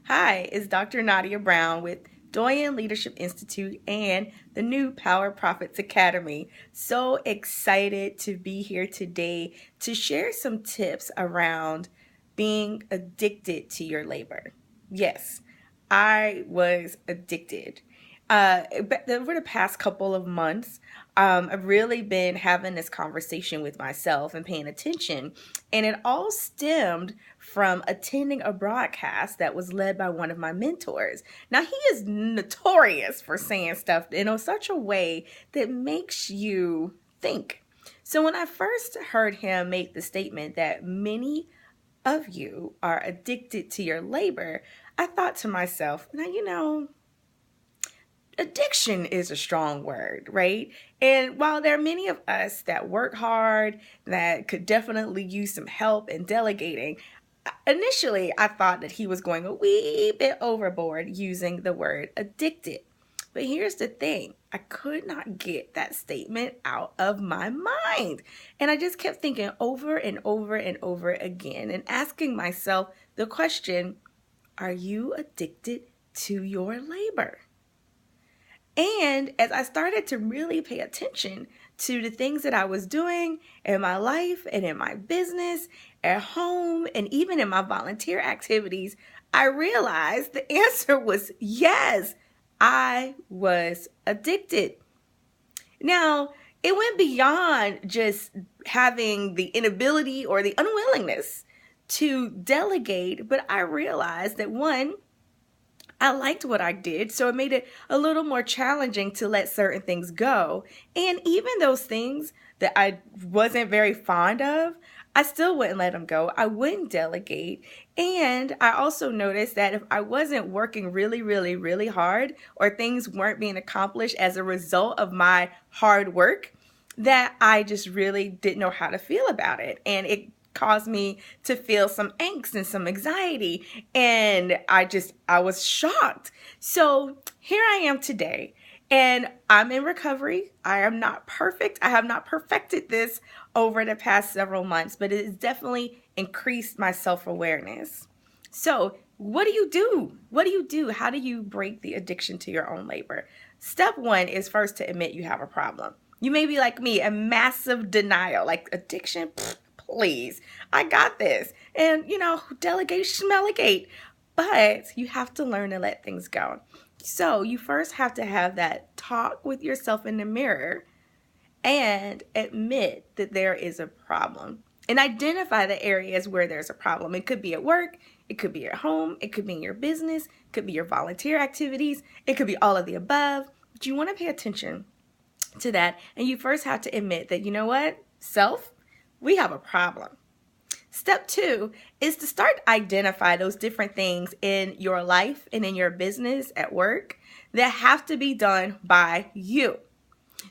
Hi, it's Dr. Nadia Brown with Doyen Leadership Institute and the new Power Profits Academy. So excited to be here today to share some tips around being addicted to your labor. Yes, I was addicted. But over the past couple of months, I've really been having this conversation with myself and paying attention. And it all stemmed from attending a broadcast that was led by one of my mentors. Now, he is notorious for saying stuff in such a way that makes you think. So when I first heard him make the statement that many of you are addicted to your labor, I thought to myself, now, addiction is a strong word, right? And while there are many of us that work hard, that could definitely use some help in delegating, initially I thought that he was going a wee bit overboard using the word addicted. But here's the thing, I could not get that statement out of my mind. And I just kept thinking over and over and over again and asking myself the question, are you addicted to your labor? And as I started to really pay attention to the things that I was doing in my life and in my business, at home, and even in my volunteer activities, I realized the answer was yes, I was addicted. Now, it went beyond just having the inability or the unwillingness to delegate, but I realized that one, I liked what I did, so it made it a little more challenging to let certain things go. And even those things that I wasn't very fond of, I still wouldn't let them go. I wouldn't delegate. And I also noticed that if I wasn't working really, really, really hard, or things weren't being accomplished as a result of my hard work, that I just really didn't know how to feel about it. And it caused me to feel some angst and some anxiety. And I was shocked. So here I am today, and I'm in recovery. I am not perfect. I have not perfected this over the past several months, but it has definitely increased my self-awareness. So what do you do? What do you do? How do you break the addiction to your own labor? Step one is first to admit you have a problem. You may be like me, a massive denial, like addiction, please, I got this. And, delegate, schmelegate. But you have to learn to let things go. So you first have to have that talk with yourself in the mirror and admit that there is a problem. And identify the areas where there's a problem. It could be at work, it could be at home, it could be in your business, it could be your volunteer activities, it could be all of the above. But you want to pay attention to that. And you first have to admit that, you know what, self, we have a problem. Step two is to start to identify those different things in your life and in your business at work that have to be done by you.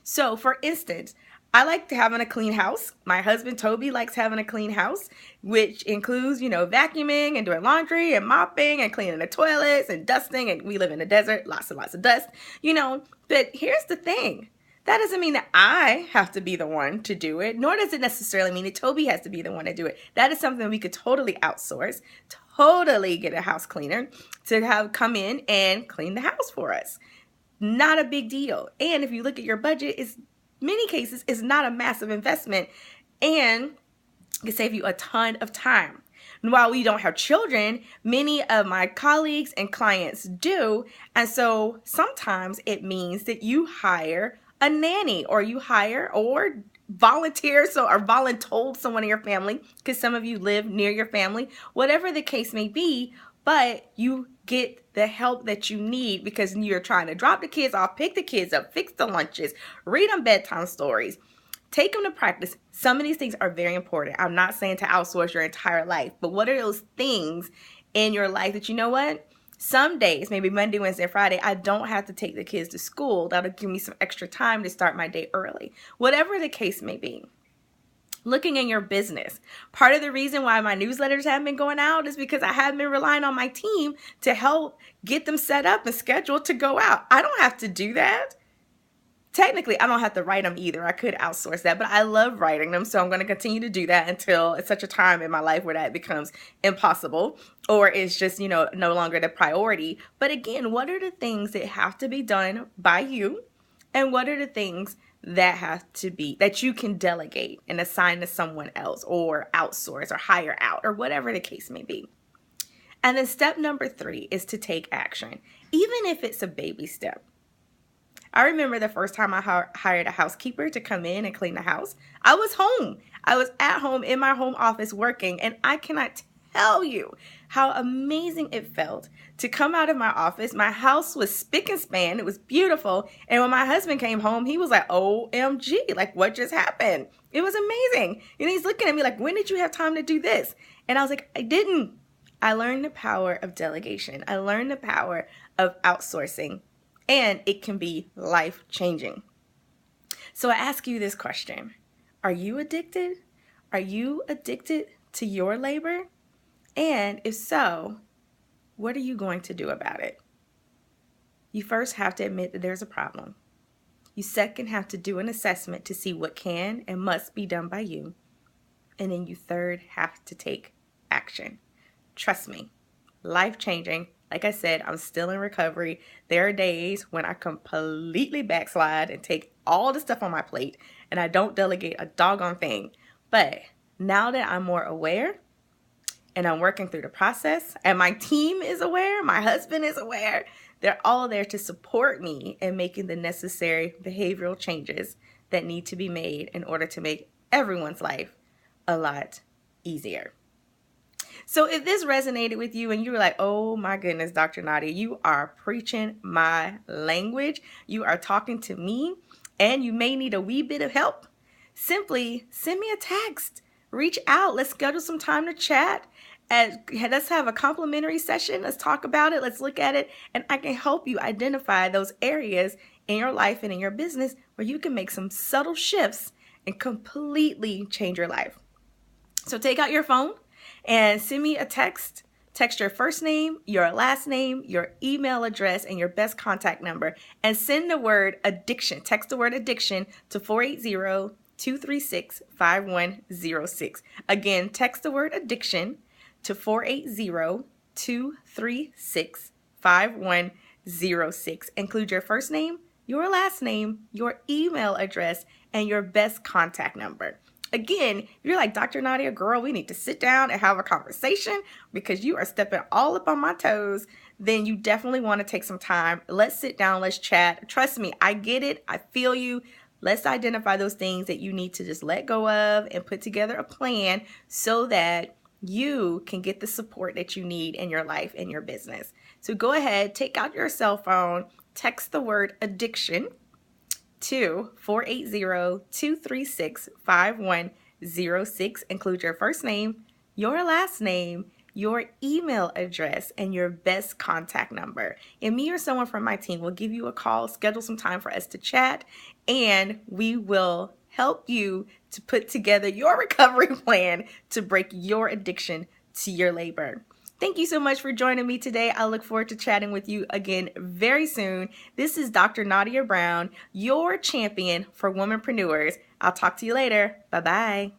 So for instance, I like having a clean house. My husband, Toby, likes having a clean house, which includes, vacuuming and doing laundry and mopping and cleaning the toilets and dusting. And we live in the desert, lots and lots of dust, But here's the thing. That doesn't mean that I have to be the one to do it, nor does it necessarily mean that Toby has to be the one to do it. That is something we could totally outsource, totally get a house cleaner to have come in and clean the house for us. Not a big deal. And if you look at your budget, many cases is not a massive investment and it can save you a ton of time. And while we don't have children, many of my colleagues and clients do. And so sometimes it means that you hire a nanny, or you hire or volunteer, or voluntold someone in your family, because some of you live near your family, whatever the case may be, but you get the help that you need because you're trying to drop the kids off, pick the kids up, fix the lunches, read them bedtime stories, take them to practice. Some of these things are very important. I'm not saying to outsource your entire life, but what are those things in your life that, some days, maybe Monday, Wednesday, and Friday, I don't have to take the kids to school. That'll give me some extra time to start my day early. Whatever the case may be. Looking in your business. Part of the reason why my newsletters haven't been going out is because I haven't been relying on my team to help get them set up and scheduled to go out. I don't have to do that. technically, I don't have to write them either. I could outsource that, but I love writing them. So I'm going to continue to do that until it's such a time in my life where that becomes impossible or it's just, no longer the priority. But again, what are the things that have to be done by you? And what are the things that you can delegate and assign to someone else or outsource or hire out or whatever the case may be? And then step number 3 is to take action, even if it's a baby step. I remember the first time I hired a housekeeper to come in and clean the house. I was home. I was at home in my home office working, and I cannot tell you how amazing it felt to come out of my office. My house was spick and span. It was beautiful. And when my husband came home, he was like, OMG, like what just happened? It was amazing. He's looking at me like, when did you have time to do this? And I was like, I didn't. I learned the power of delegation. I learned the power of outsourcing. And it can be life-changing. So I ask you this question. Are you addicted? Are you addicted to your labor? And if so, what are you going to do about it? You first have to admit that there's a problem. You second have to do an assessment to see what can and must be done by you. And then you third have to take action. Trust me, life-changing. Like I said, I'm still in recovery. There are days when I completely backslide and take all the stuff on my plate and I don't delegate a doggone thing. But now that I'm more aware and I'm working through the process and my team is aware, my husband is aware, they're all there to support me in making the necessary behavioral changes that need to be made in order to make everyone's life a lot easier. So if this resonated with you and you were like, oh my goodness, Dr. Nadia, you are preaching my language. You are talking to me and you may need a wee bit of help. Simply send me a text. Reach out. Let's schedule some time to chat. And let's have a complimentary session. Let's talk about it. Let's look at it. And I can help you identify those areas in your life and in your business where you can make some subtle shifts and completely change your life. So take out your phone and send me a text. Text your first name, your last name, your email address, and your best contact number. And send the word addiction. Text the word addiction to 480-236-5106. Again, text the word addiction to 480-236-5106. Include your first name, your last name, your email address, and your best contact number. Again, you're like, Dr. Nadia, girl, we need to sit down and have a conversation because you are stepping all up on my toes. Then you definitely want to take some time. Let's sit down. Let's chat. Trust me, I get it. I feel you. Let's identify those things that you need to just let go of and put together a plan so that you can get the support that you need in your life and your business. So go ahead, take out your cell phone, text the word addiction to 480-236-5106. Include your first name, your last name, your email address, and your best contact number. And me or someone from my team will give you a call, schedule some time for us to chat, and we will help you to put together your recovery plan to break your addiction to your labor. Thank you so much for joining me today. I look forward to chatting with you again very soon. This is Dr. Nadia Brown, your champion for womanpreneurs. I'll talk to you later. Bye-bye.